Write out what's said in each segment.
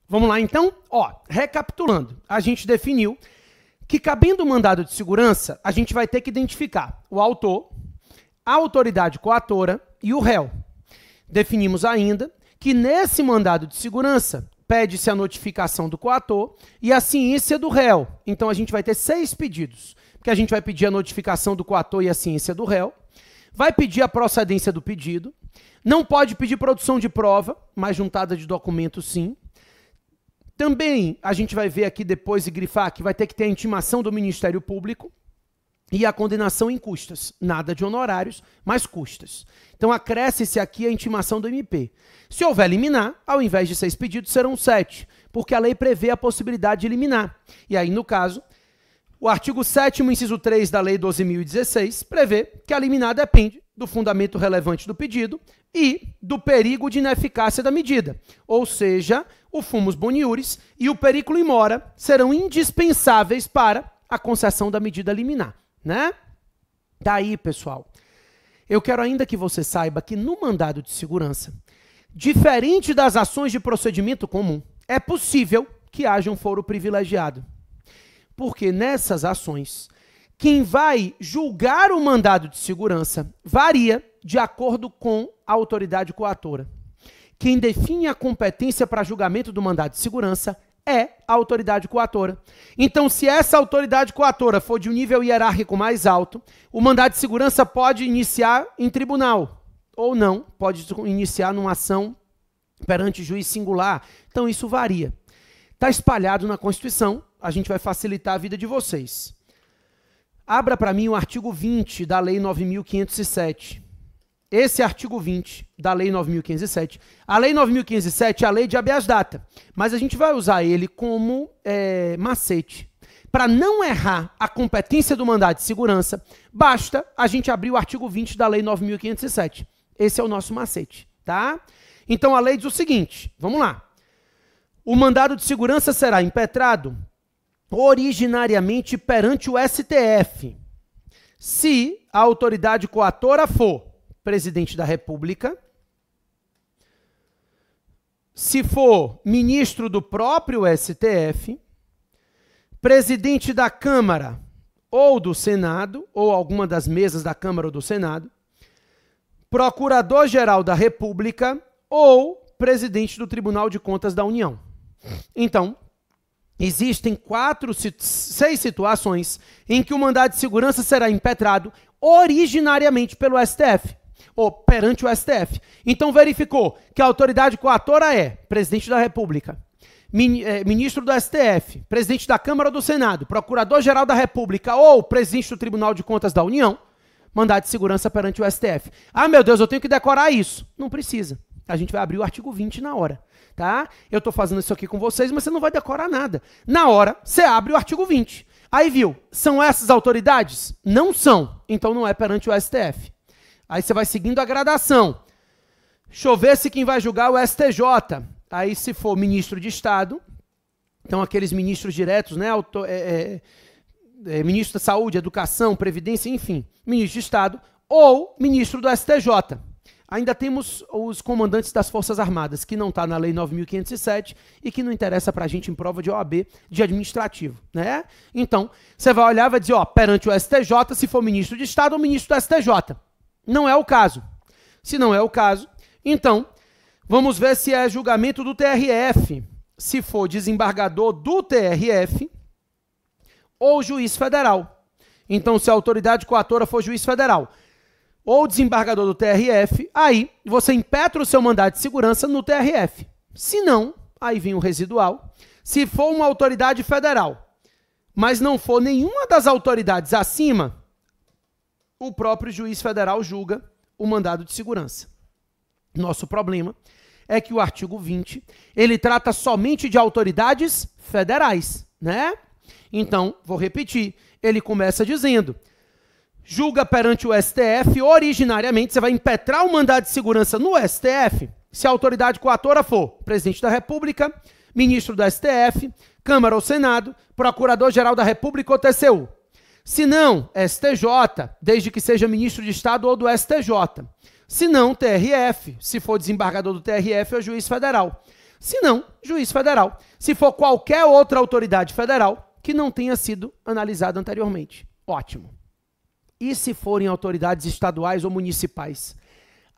Vamos lá então? Ó, recapitulando, a gente definiu que, cabendo o mandado de segurança, a gente vai ter que identificar o autor, a autoridade coatora e o réu. Definimos ainda que nesse mandado de segurança pede-se a notificação do coator e a ciência do réu. Então a gente vai ter 6 pedidos, porque a gente vai pedir a notificação do coator e a ciência do réu, vai pedir a procedência do pedido, não pode pedir produção de prova, mas juntada de documentos sim. Também a gente vai ver aqui depois e grifar que vai ter que ter a intimação do Ministério Público e a condenação em custas. Nada de honorários, mas custas. Então acresce-se aqui a intimação do MP. Se houver liminar, ao invés de 6 pedidos, serão 7, porque a lei prevê a possibilidade de liminar. E aí, no caso, o artigo 7º, inciso 3 da Lei 12.016, prevê que a liminar depende do fundamento relevante do pedido e do perigo de ineficácia da medida. Ou seja, o fumus boniuris e o periculum in mora serão indispensáveis para a concessão da medida liminar, né? Daí, pessoal, eu quero ainda que você saiba que no mandado de segurança, diferente das ações de procedimento comum, é possível que haja um foro privilegiado. Porque nessas ações, quem vai julgar o mandado de segurança varia de acordo com a autoridade coatora. Quem define a competência para julgamento do mandado de segurança é a autoridade coatora. Então, se essa autoridade coatora for de um nível hierárquico mais alto, o mandado de segurança pode iniciar em tribunal, ou não, pode iniciar numa ação perante juiz singular. Então, isso varia. Está espalhado na Constituição, a gente vai facilitar a vida de vocês. Abra para mim o artigo 20 da Lei 9.507. Esse artigo 20 da Lei 9.507. A Lei 9.507 é a lei de habeas data, mas a gente vai usar ele como macete. Para não errar a competência do mandado de segurança, basta a gente abrir o artigo 20 da Lei 9.507. Esse é o nosso macete, tá? Então a lei diz o seguinte, vamos lá. O mandado de segurança será impetrado originariamente perante o STF, se a autoridade coatora for presidente da República, se for ministro do próprio STF, presidente da Câmara ou do Senado, ou alguma das mesas da Câmara ou do Senado, procurador-geral da República ou presidente do Tribunal de Contas da União. Então, existem 6 situações em que o mandado de segurança será impetrado originariamente pelo STF, ou perante o STF. Então, verificou que a autoridade coatora é presidente da República, ministro do STF, presidente da Câmara ou do Senado, procurador-geral da República ou presidente do Tribunal de Contas da União, mandado de segurança perante o STF. Ah, meu Deus, eu tenho que decorar isso. Não precisa. A gente vai abrir o artigo 20 na hora, tá? Eu tô fazendo isso aqui com vocês, mas você não vai decorar nada. Na hora, você abre o artigo 20. Aí viu, são essas autoridades? Não são. Então não é perante o STF. Aí você vai seguindo a gradação. Deixa eu ver se quem vai julgar é o STJ. Aí se for ministro de Estado, então aqueles ministros diretos, né? Ministro da Saúde, Educação, Previdência, enfim, ministro de Estado, ou ministro do STJ. Ainda temos os comandantes das Forças Armadas, que não está na Lei 9.507 e que não interessa para a gente em prova de OAB de administrativo, né? Então, você vai olhar e vai dizer, ó, perante o STJ, se for ministro de Estado ou ministro do STJ. Não é o caso. Se não é o caso, então, vamos ver se é julgamento do TRF, se for desembargador do TRF ou juiz federal. Então, se a autoridade coatora for juiz federal ou desembargador do TRF, aí você impetra o seu mandado de segurança no TRF. Se não, aí vem o residual. Se for uma autoridade federal, mas não for nenhuma das autoridades acima, o próprio juiz federal julga o mandado de segurança. Nosso problema é que o artigo 20, ele trata somente de autoridades federais, né? Então, vou repetir, ele começa dizendo: julga perante o STF, originariamente, você vai impetrar o mandado de segurança no STF, se a autoridade coatora for presidente da República, ministro do STF, Câmara ou Senado, procurador-geral da República ou TCU. Se não, STJ, desde que seja ministro de Estado ou do STJ. Se não, TRF, se for desembargador do TRF ou juiz federal. Se não, juiz federal. Se for qualquer outra autoridade federal que não tenha sido analisada anteriormente. Ótimo. E se forem autoridades estaduais ou municipais?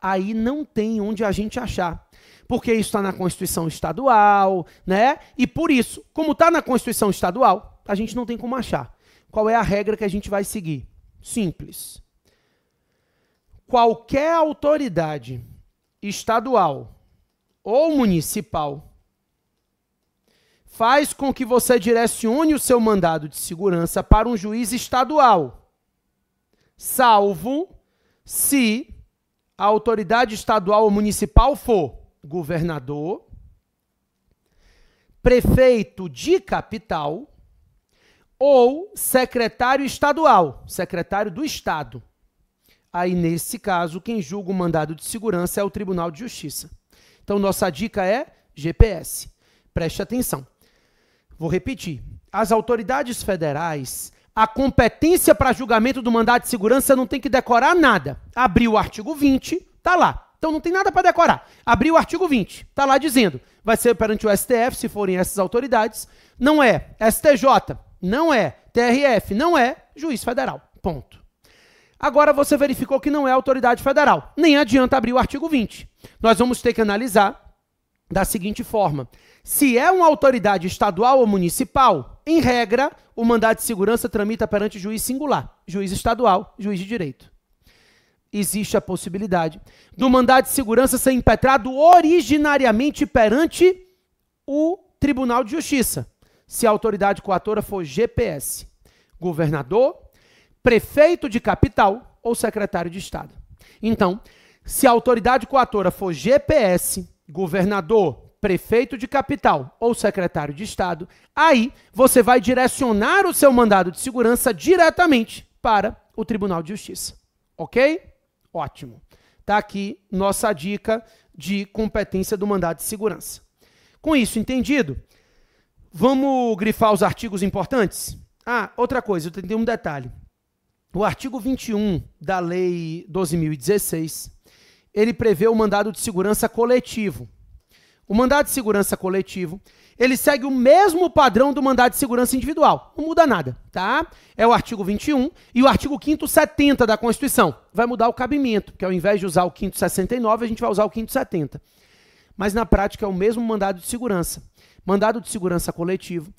Aí não tem onde a gente achar. Porque isso está na Constituição Estadual, né? E por isso, como está na Constituição Estadual, a gente não tem como achar. Qual é a regra que a gente vai seguir? Simples. Qualquer autoridade estadual ou municipal faz com que você direcione o seu mandado de segurança para um juiz estadual, salvo se a autoridade estadual ou municipal for governador, prefeito de capital ou secretário estadual, secretário do estado. Aí, nesse caso, quem julga o mandado de segurança é o Tribunal de Justiça. Então, nossa dica é GPS. Preste atenção. Vou repetir. As autoridades federais, a competência para julgamento do mandado de segurança não tem que decorar nada. Abriu o artigo 20, tá lá. Então, não tem nada para decorar. Abriu o artigo 20, tá lá dizendo. Vai ser perante o STF, se forem essas autoridades. Não é STJ, não é TRF, não é juiz federal. Ponto. Agora você verificou que não é autoridade federal. Nem adianta abrir o artigo 20. Nós vamos ter que analisar da seguinte forma. Se é uma autoridade estadual ou municipal, em regra, o mandado de segurança tramita perante juiz singular, juiz estadual, juiz de direito. Existe a possibilidade do mandado de segurança ser impetrado originariamente perante o Tribunal de Justiça, se a autoridade coatora for GPS, governador, prefeito de capital ou secretário de estado. Então, se a autoridade coatora for GPS, governador, prefeito de capital ou secretário de estado, aí você vai direcionar o seu mandado de segurança diretamente para o Tribunal de Justiça. Ok? Ótimo. Tá aqui nossa dica de competência do mandado de segurança. Com isso entendido, vamos grifar os artigos importantes? Ah, outra coisa, eu tenho um detalhe. O artigo 21 da Lei 12.016, ele prevê o mandado de segurança coletivo. O mandado de segurança coletivo, ele segue o mesmo padrão do mandado de segurança individual. Não muda nada, tá? É o artigo 21 e o artigo 5º 70 da Constituição. Vai mudar o cabimento, porque ao invés de usar o 5º 69, a gente vai usar o 5º 70. Mas na prática é o mesmo mandado de segurança. Mandado de segurança coletivo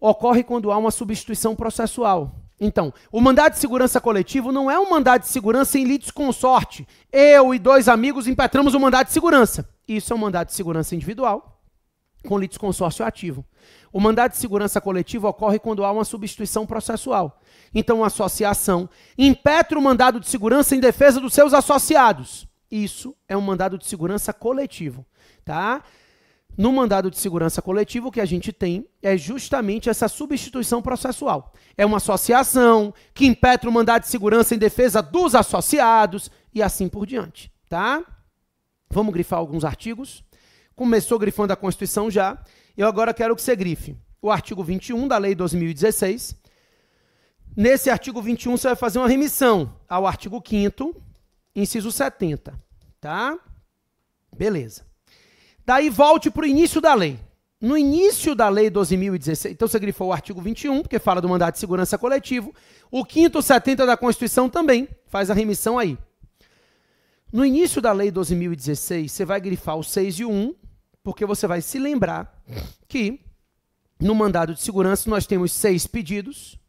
ocorre quando há uma substituição processual. Então, o mandado de segurança coletivo não é um mandado de segurança em litisconsorte. Eu e dois amigos impetramos o mandado de segurança. Isso é um mandado de segurança individual com litisconsórcio ativo. O mandado de segurança coletivo ocorre quando há uma substituição processual. Então, uma associação impetra o mandado de segurança em defesa dos seus associados. Isso é um mandado de segurança coletivo, tá? No mandado de segurança coletivo, o que a gente tem é justamente essa substituição processual. É uma associação que impetra o mandado de segurança em defesa dos associados e assim por diante, tá? Vamos grifar alguns artigos. Começou grifando a Constituição já. Eu agora quero que você grife o artigo 21 da Lei 12.016. Nesse artigo 21, você vai fazer uma remissão ao artigo 5º, inciso 70, tá? Beleza. Daí volte para o início da lei. No início da lei 12.016, então você grifou o artigo 21, porque fala do mandado de segurança coletivo. O 5º 70 da Constituição também faz a remissão aí. No início da lei 12.016, você vai grifar o 6 e o 1, porque você vai se lembrar que no mandado de segurança nós temos 6 pedidos.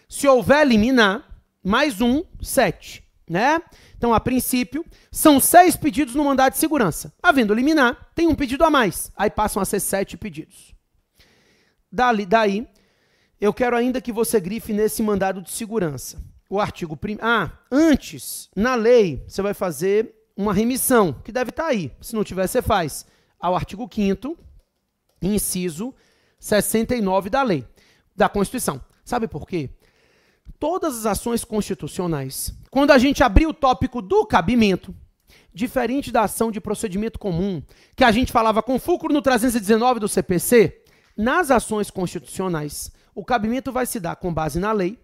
Se houver liminar, mais 1, 7. Né? Então, a princípio, são 6 pedidos no mandado de segurança. Havendo liminar, tem um pedido a mais. Aí passam a ser 7 pedidos. Daí, eu quero ainda que você grife nesse mandado de segurança. O artigo 1º... antes, na lei, você vai fazer uma remissão, que deve estar aí. Se não tiver, você faz ao artigo 5º, inciso 69 da lei, da Constituição. Sabe por quê? Todas as ações constitucionais, quando a gente abrir o tópico do cabimento, diferente da ação de procedimento comum, que a gente falava com fulcro no 319 do CPC, nas ações constitucionais, o cabimento vai se dar com base na lei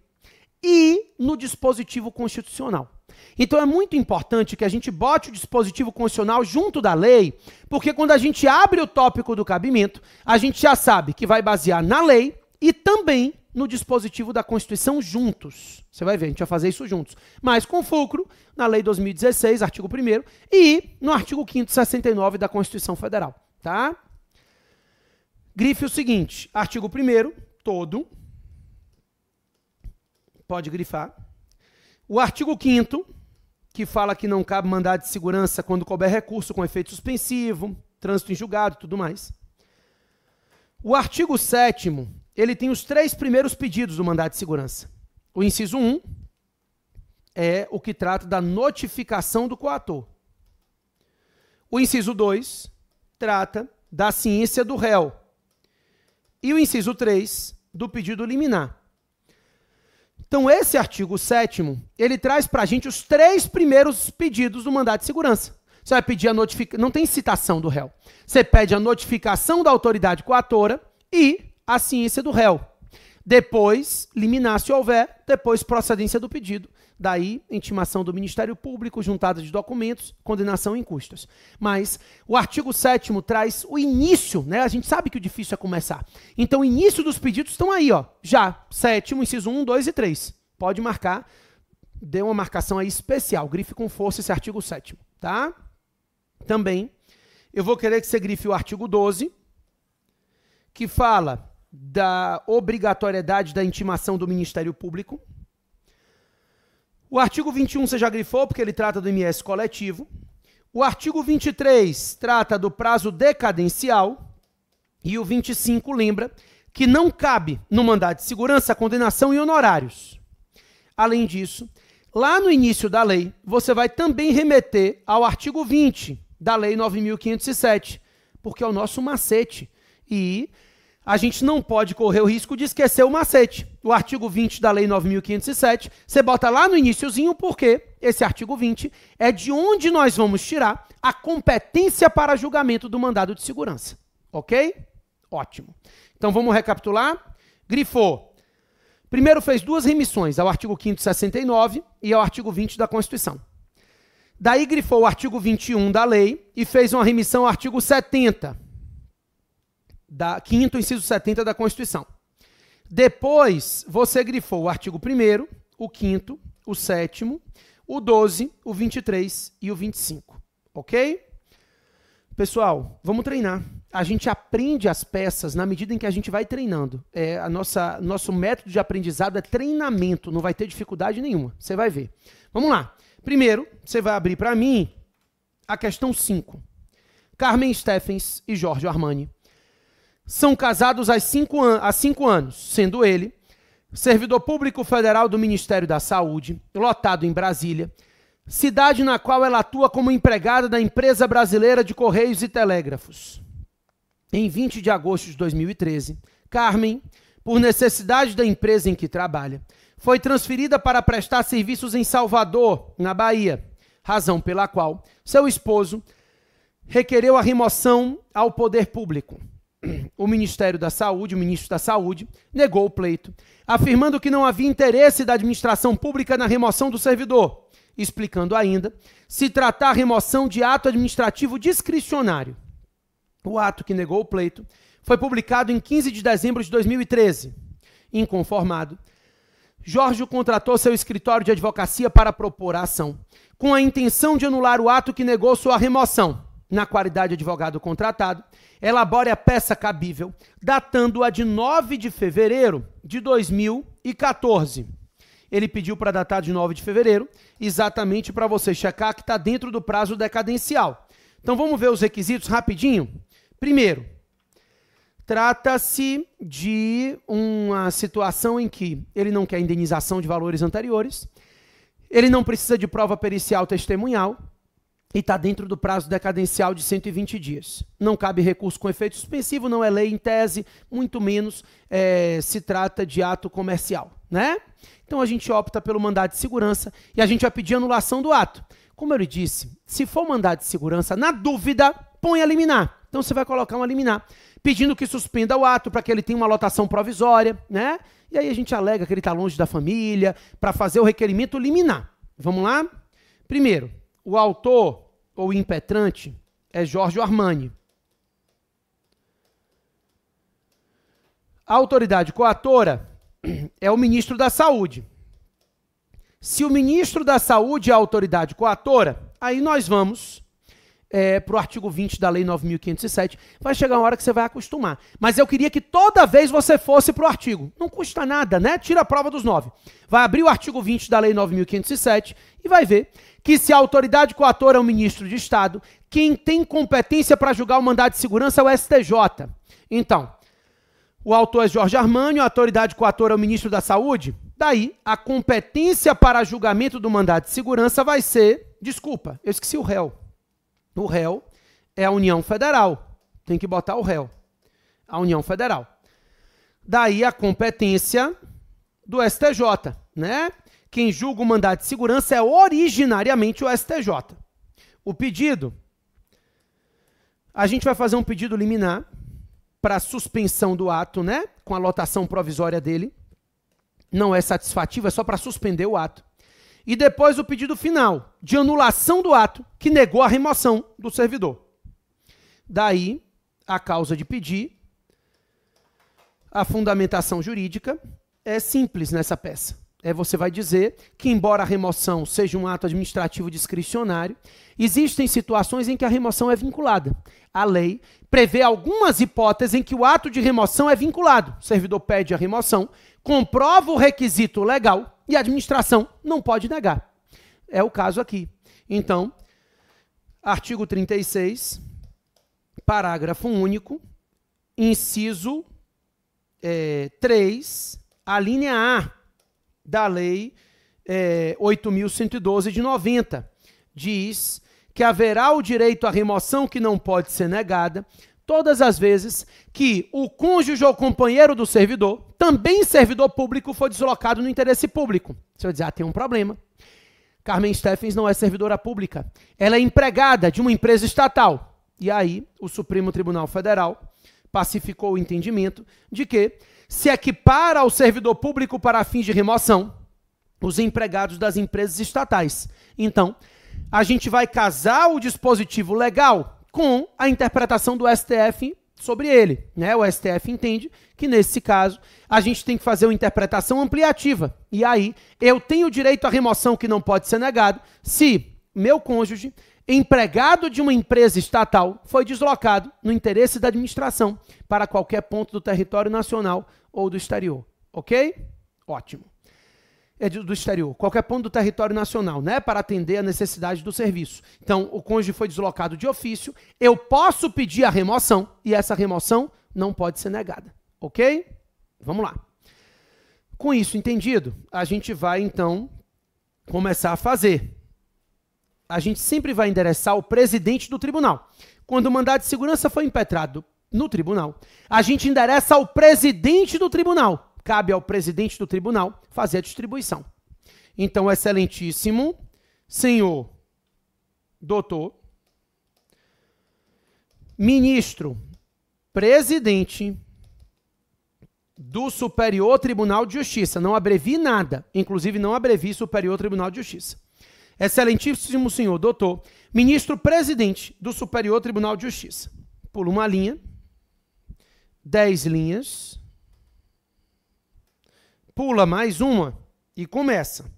e no dispositivo constitucional. Então é muito importante que a gente bote o dispositivo constitucional junto da lei, porque quando a gente abre o tópico do cabimento, a gente já sabe que vai basear na lei e também no dispositivo da Constituição juntos. Você vai ver, a gente vai fazer isso juntos. Mas com fulcro na Lei 2016, artigo 1º, e no artigo 5º, 69 da Constituição Federal. Tá? Grife o seguinte, artigo 1º, todo. Pode grifar. O artigo 5º, que fala que não cabe mandado de segurança quando couber recurso com efeito suspensivo, trânsito em julgado e tudo mais. O artigo 7º, ele tem os 3 primeiros pedidos do mandado de segurança. O inciso 1 é o que trata da notificação do coator. O inciso 2 trata da ciência do réu. E o inciso 3 do pedido liminar. Então, esse artigo 7º, ele traz para a gente os 3 primeiros pedidos do mandado de segurança. Você vai pedir a notificação, não tem citação do réu. Você pede a notificação da autoridade coatora e a ciência do réu. Depois, liminar se houver, depois procedência do pedido. Daí, intimação do Ministério Público, juntada de documentos, condenação em custas. Mas o artigo 7º traz o início, né? A gente sabe que o difícil é começar. Então, o início dos pedidos estão aí, ó. Já, 7º, inciso 1, 2 e 3. Pode marcar, dê uma marcação aí especial, grife com força esse artigo 7º, tá? Também, eu vou querer que você grife o artigo 12, que fala da obrigatoriedade da intimação do Ministério Público. O artigo 21 você já grifou, porque ele trata do MS coletivo. O artigo 23 trata do prazo decadencial. E o 25 lembra que não cabe no mandado de segurança condenação em honorários. Além disso, lá no início da lei, você vai também remeter ao artigo 20 da Lei 9.507, porque é o nosso macete. E a gente não pode correr o risco de esquecer o macete. O artigo 20 da Lei 9.507, você bota lá no iniciozinho, porque esse artigo 20 é de onde nós vamos tirar a competência para julgamento do mandado de segurança. Ok? Ótimo. Então vamos recapitular. Grifou. Primeiro fez 2 remissões, ao artigo 5º 69 e ao artigo 20 da Constituição. Daí grifou o artigo 21 da lei e fez uma remissão ao artigo 70. Da 5º, inciso 70 da Constituição. Depois, você grifou o artigo 1º, o 5º, o 7º, o 12, o 23 e o 25. Ok? Pessoal, vamos treinar. A gente aprende as peças na medida em que a gente vai treinando. Nosso método de aprendizado é treinamento, não vai ter dificuldade nenhuma. Você vai ver. Vamos lá. Primeiro, você vai abrir para mim a questão 5. Carmen Steffens e Jorge Armani são casados há 5 anos, sendo ele servidor público federal do Ministério da Saúde, lotado em Brasília, cidade na qual ela atua como empregada da Empresa Brasileira de Correios e Telégrafos. Em 20 de agosto de 2013, Carmen, por necessidade da empresa em que trabalha, foi transferida para prestar serviços em Salvador, na Bahia, razão pela qual seu esposo requereu a remoção ao poder público. O Ministério da Saúde, o ministro da Saúde, negou o pleito, afirmando que não havia interesse da administração pública na remoção do servidor, explicando ainda se tratar a remoção de ato administrativo discricionário. O ato que negou o pleito foi publicado em 15 de dezembro de 2013. Inconformado, Jorge contratou seu escritório de advocacia para propor a ação, com a intenção de anular o ato que negou sua remoção. Na qualidade de advogado contratado, elabore a peça cabível, datando-a de 9 de fevereiro de 2014. Ele pediu para datar de 9 de fevereiro, exatamente para você checar que está dentro do prazo decadencial. Então vamos ver os requisitos rapidinho. Primeiro, trata-se de uma situação em que ele não quer indenização de valores anteriores, ele não precisa de prova pericial testemunhal, e está dentro do prazo decadencial de 120 dias. Não cabe recurso com efeito suspensivo, não é lei em tese, muito menos se trata de ato comercial, né? Então a gente opta pelo mandado de segurança e a gente vai pedir anulação do ato. Como eu lhe disse, se for mandado de segurança, na dúvida, põe a liminar. Então você vai colocar uma liminar, pedindo que suspenda o ato para que ele tenha uma lotação provisória, né? E aí a gente alega que ele está longe da família, para fazer o requerimento liminar. Vamos lá? Primeiro, o autor ou impetrante é Giorgio Armani. A autoridade coatora é o ministro da Saúde. Se o ministro da Saúde é a autoridade coatora, aí nós vamos para o artigo 20 da Lei 9.507. Vai chegar uma hora que você vai acostumar. Mas eu queria que toda vez você fosse para o artigo. Não custa nada, né? Tira a prova dos 9. Vai abrir o artigo 20 da Lei 9.507 e vai ver que se a autoridade coatora é o ministro de Estado, quem tem competência para julgar o mandado de segurança é o STJ. Então, o autor é Giorgio Armani, a autoridade coatora é o ministro da Saúde. Daí, a competência para julgamento do mandado de segurança vai ser... Desculpa, eu esqueci o réu. O réu é a União Federal. Tem que botar o réu. A União Federal. Daí, a competência do STJ, né? Quem julga o mandado de segurança é originariamente o STJ. O pedido... A gente vai fazer um pedido liminar para suspensão do ato, né? Com a lotação provisória dele. Não é satisfativo, é só para suspender o ato. E depois o pedido final, de anulação do ato, que negou a remoção do servidor. Daí, a causa de pedir, a fundamentação jurídica, é simples nessa peça. Você vai dizer que, embora a remoção seja um ato administrativo discricionário, existem situações em que a remoção é vinculada. A lei prevê algumas hipóteses em que o ato de remoção é vinculado. O servidor pede a remoção, comprova o requisito legal e a administração não pode negar. É o caso aqui. Então, artigo 36, parágrafo único, inciso 3, a linha A da Lei 8.112 de 90, diz que haverá o direito à remoção que não pode ser negada todas as vezes que o cônjuge ou companheiro do servidor, também servidor público, for deslocado no interesse público. Você vai dizer, tem um problema. Carmen Steffens não é servidora pública. Ela é empregada de uma empresa estatal. E aí, o Supremo Tribunal Federal pacificou o entendimento de que se equipara ao servidor público para fins de remoção os empregados das empresas estatais. Então, a gente vai casar o dispositivo legal com a interpretação do STF sobre ele, né? O STF entende que, nesse caso, a gente tem que fazer uma interpretação ampliativa. E aí, eu tenho direito à remoção que não pode ser negado se meu cônjuge, empregado de uma empresa estatal, foi deslocado no interesse da administração para qualquer ponto do território nacional ou do exterior. Ok? Ótimo. Do exterior, qualquer ponto do território nacional, né, para atender a necessidade do serviço. Então, o cônjuge foi deslocado de ofício, eu posso pedir a remoção e essa remoção não pode ser negada, ok? Vamos lá. Com isso entendido, a gente vai, então, começar a fazer. A gente sempre vai endereçar o presidente do tribunal. Quando o mandado de segurança foi impetrado no tribunal, a gente endereça ao presidente do tribunal. Cabe ao presidente do tribunal fazer a distribuição. Então, excelentíssimo senhor doutor, ministro, presidente do Superior Tribunal de Justiça. Não abrevi nada, inclusive não abrevi Superior Tribunal de Justiça. Excelentíssimo senhor doutor, ministro presidente do Superior Tribunal de Justiça. Pula uma linha, 10 linhas... Pula mais uma e começa.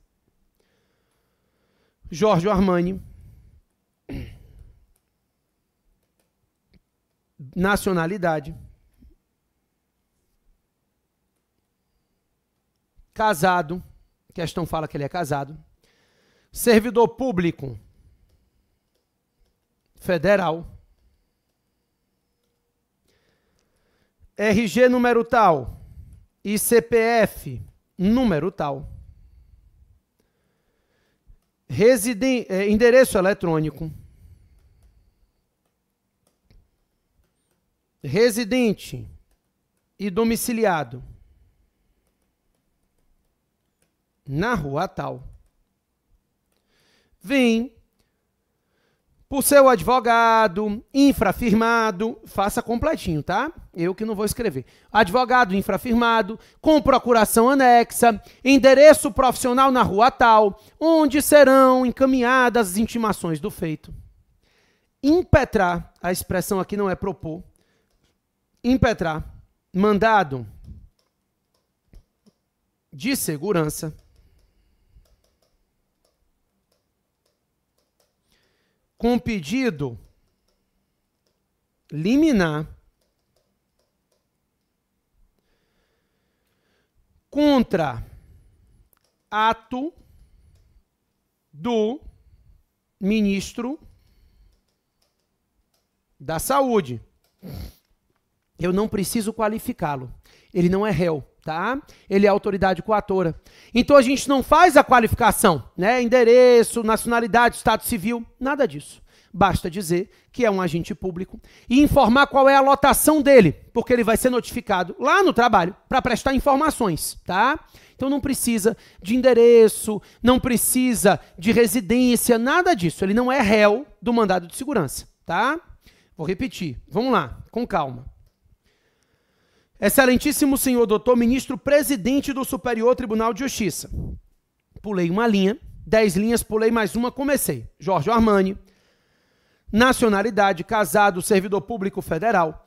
Giorgio Armani. Nacionalidade. Casado. Questão fala que ele é casado. Servidor público federal. RG número tal. E CPF, número tal. Endereço eletrônico. Residente e domiciliado na rua tal. Vem por seu advogado, infrafirmado, faça completinho, tá? Eu que não vou escrever. Advogado infrafirmado, com procuração anexa, endereço profissional na rua tal, onde serão encaminhadas as intimações do feito. Impetrar, a expressão aqui não é propor, impetrar, mandado de segurança, com pedido liminar contra ato do ministro da Saúde. Eu não preciso qualificá-lo. Ele não é réu, tá? Ele é autoridade coatora. Então a gente não faz a qualificação, né? Endereço, nacionalidade, estado civil, nada disso. Basta dizer que é um agente público e informar qual é a lotação dele, porque ele vai ser notificado lá no trabalho para prestar informações, tá? Então não precisa de endereço, não precisa de residência, nada disso. Ele não é réu do mandado de segurança, tá? Vou repetir. Vamos lá, com calma. Excelentíssimo senhor doutor ministro presidente do Superior Tribunal de Justiça. Pulei uma linha, 10 linhas, pulei mais uma, comecei. Jorge Armani, nacionalidade, casado, servidor público federal,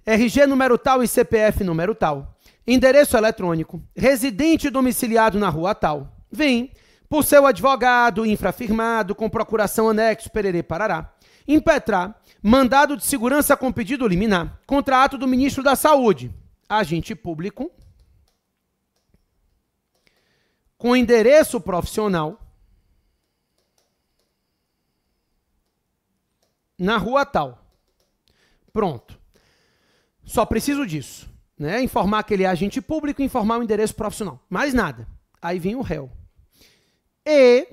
RG número tal e CPF número tal, endereço eletrônico, residente domiciliado na rua tal, vem, por seu advogado infrafirmado, com procuração anexo, pererê parará, impetrar, mandado de segurança com pedido liminar, contra ato do ministro da Saúde, agente público, com endereço profissional, na rua tal. Pronto. Só preciso disso, né? Informar que ele é agente público e informar o endereço profissional. Mais nada. Aí vem o réu. E,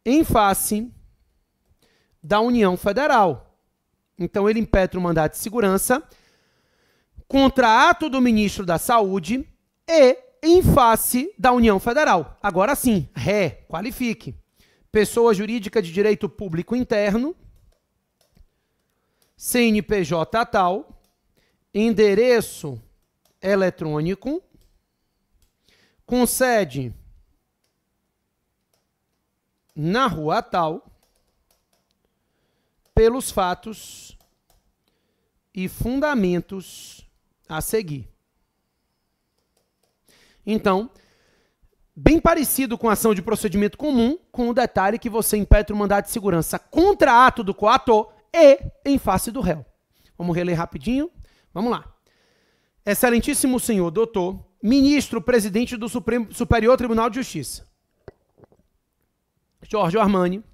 em face da União Federal. Então, ele impetra o mandado de segurança contra ato do ministro da Saúde e em face da União Federal. Agora sim, ré, qualifique. Pessoa jurídica de direito público interno, CNPJ tal, endereço eletrônico, com sede na rua tal, pelos fatos e fundamentos a seguir. Então, bem parecido com a ação de procedimento comum, com o detalhe que você impetra o mandado de segurança contra ato do coator e em face do réu. Vamos reler rapidinho? Vamos lá. Excelentíssimo senhor doutor, ministro presidente do Superior Tribunal de Justiça. Jorge Armani,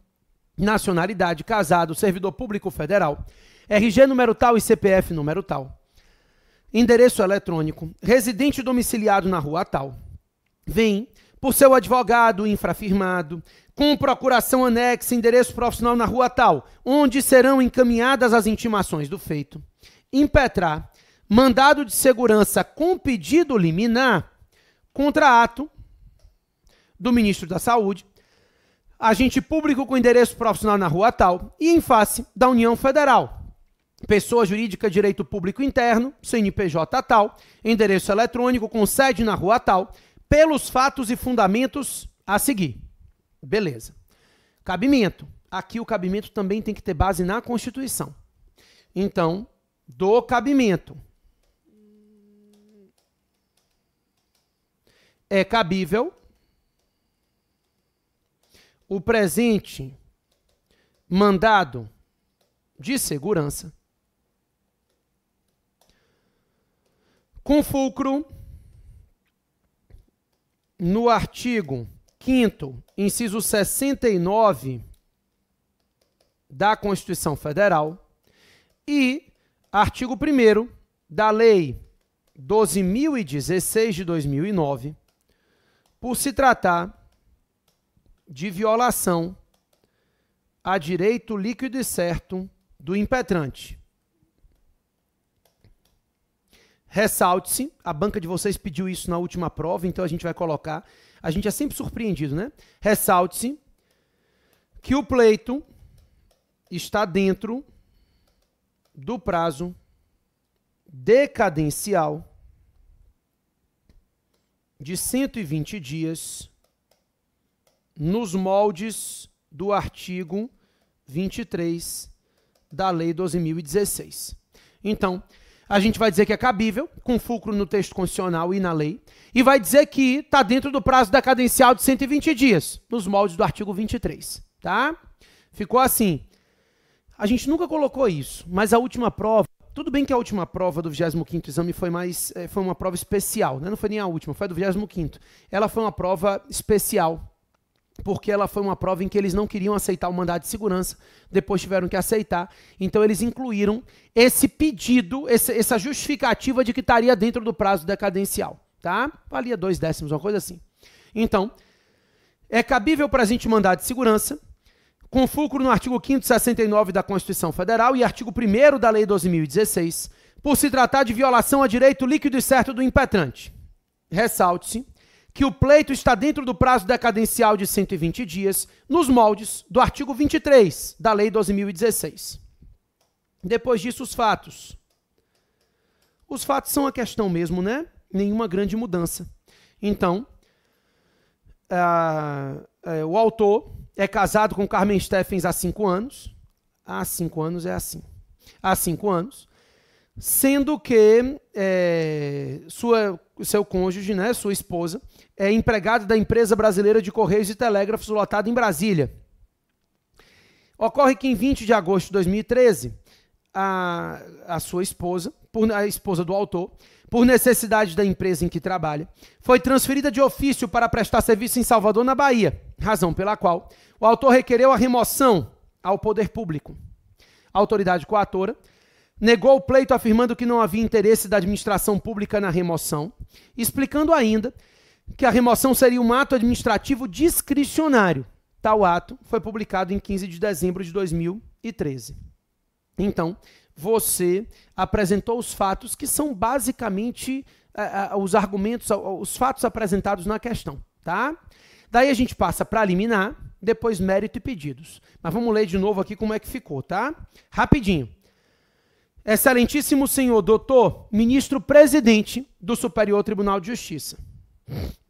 nacionalidade, casado, servidor público federal, RG número tal e CPF número tal. Endereço eletrônico, residente domiciliado na rua tal. Vem, por seu advogado infrafirmado, com procuração anexa, endereço profissional na rua tal, onde serão encaminhadas as intimações do feito. Impetrar, mandado de segurança com pedido liminar contra ato do ministro da Saúde, agente público com endereço profissional na rua tal e em face da União Federal. Pessoa jurídica de direito público interno, CNPJ tal, endereço eletrônico com sede na rua tal, pelos fatos e fundamentos a seguir. Beleza. Cabimento. Aqui o cabimento também tem que ter base na Constituição. Então, do cabimento. É cabível o presente mandado de segurança com fulcro no artigo 5º, inciso 69 da Constituição Federal e artigo 1º da Lei 12.016 de 2009, por se tratar de violação a direito líquido e certo do impetrante. Ressalte-se, a banca de vocês pediu isso na última prova, então a gente vai colocar. A gente é sempre surpreendido, né? Ressalte-se que o pleito está dentro do prazo decadencial de 120 dias nos moldes do artigo 23 da Lei 12.016. Então, a gente vai dizer que é cabível, com fulcro no texto constitucional e na lei, e vai dizer que está dentro do prazo decadencial de 120 dias, nos moldes do artigo 23, tá? Ficou assim. A gente nunca colocou isso, mas a última prova, tudo bem que a última prova do 25º exame foi uma prova especial, né? Não foi nem a última, foi a do 25º. Ela foi uma prova especial, porque ela foi uma prova em que eles não queriam aceitar o mandado de segurança, depois tiveram que aceitar, então eles incluíram esse pedido, essa justificativa de que estaria dentro do prazo decadencial, tá? Valia 0,2, uma coisa assim. Então, é cabível presente mandado de segurança, com fulcro no artigo 5º 69 da Constituição Federal e artigo 1º da Lei 12.016, por se tratar de violação a direito líquido e certo do impetrante. Ressalte-se que o pleito está dentro do prazo decadencial de 120 dias, nos moldes do artigo 23 da Lei 12.016. Depois disso, os fatos. Os fatos são a questão mesmo, né? Nenhuma grande mudança. Então, o autor é casado com Carmen Steffens há 5 anos. Há 5 anos é assim. Há 5 anos. Sendo que seu cônjuge, né, sua esposa, é empregada da empresa brasileira de Correios e Telégrafos lotada em Brasília. Ocorre que em 20 de agosto de 2013, a sua esposa, a esposa do autor, por necessidade da empresa em que trabalha, foi transferida de ofício para prestar serviço em Salvador, na Bahia, razão pela qual o autor requereu a remoção ao poder público. A autoridade coatora negou o pleito afirmando que não havia interesse da administração pública na remoção, explicando ainda que a remoção seria um ato administrativo discricionário. Tal ato foi publicado em 15 de dezembro de 2013. Então, você apresentou os fatos que são basicamente os argumentos, os fatos apresentados na questão, tá? Daí a gente passa para liminar, depois mérito e pedidos. Mas vamos ler de novo aqui como é que ficou, tá? Rapidinho. Excelentíssimo senhor doutor, ministro presidente do Superior Tribunal de Justiça.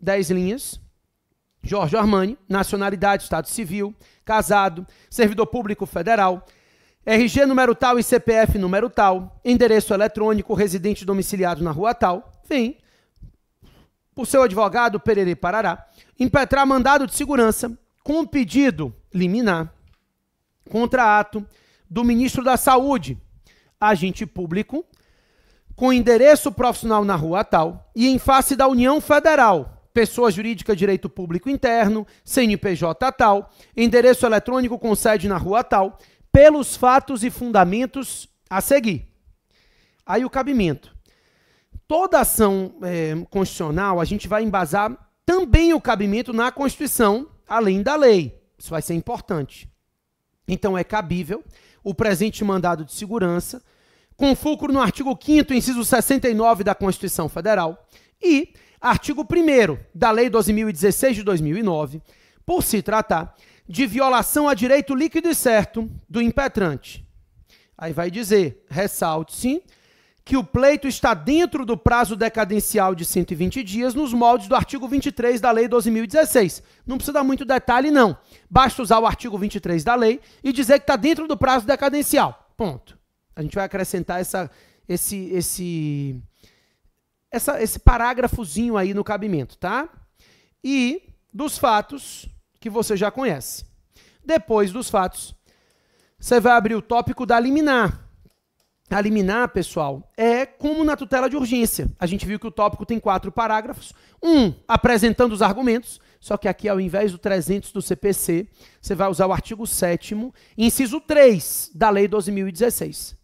10 linhas. Jorge Armani, nacionalidade, estado civil, casado, servidor público federal, RG número tal e CPF número tal, endereço eletrônico, residente domiciliado na rua tal, vem, por seu advogado, Pererê Parará, impetrar mandado de segurança com pedido liminar contra ato do ministro da Saúde, agente público, com endereço profissional na rua tal e em face da União Federal, pessoa jurídica direito público interno, CNPJ tal, endereço eletrônico com sede na rua tal, pelos fatos e fundamentos a seguir. Aí o cabimento. Toda ação constitucional, a gente vai embasar também o cabimento na Constituição, além da lei. Isso vai ser importante. Então é cabível o presente mandado de segurança, com fulcro no artigo 5º, inciso 69 da Constituição Federal e artigo 1º da Lei 12.016 de 2009, por se tratar de violação a direito líquido e certo do impetrante. Aí vai dizer, ressalte-se que o pleito está dentro do prazo decadencial de 120 dias nos moldes do artigo 23 da Lei 12.016. Não precisa dar muito detalhe, não. Basta usar o artigo 23 da lei e dizer que está dentro do prazo decadencial. Ponto. A gente vai acrescentar esse parágrafozinho aí no cabimento, tá? E dos fatos que você já conhece. Depois dos fatos, você vai abrir o tópico da liminar. A liminar, pessoal, é como na tutela de urgência. A gente viu que o tópico tem 4 parágrafos. Apresentando os argumentos, só que aqui, ao invés do 300 do CPC, você vai usar o artigo 7º, inciso 3 da Lei 12.016.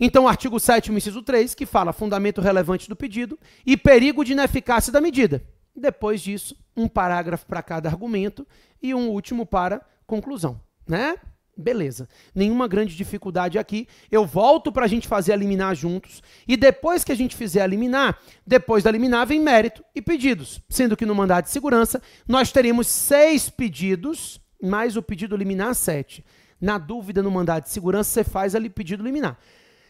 Então, o artigo 7º, inciso 3, que fala fundamento relevante do pedido e perigo de ineficácia da medida. Depois disso, um parágrafo para cada argumento e um último para conclusão, né? Beleza. Nenhuma grande dificuldade aqui. Eu volto para a gente fazer a liminar juntos. E depois que a gente fizer a liminar, depois da liminar vem mérito e pedidos. Sendo que no mandado de segurança, nós teremos 6 pedidos mais o pedido liminar 7. Na dúvida, no mandado de segurança, você faz ali pedido liminar.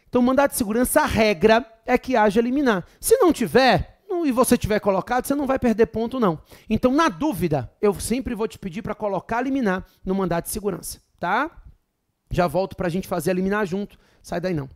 Então, o mandado de segurança, a regra é que haja liminar. Se não tiver, e você tiver colocado, você não vai perder ponto, não. Então, na dúvida, eu sempre vou te pedir para colocar liminar no mandado de segurança, tá? Já volto para a gente fazer a liminar junto. Sai daí não.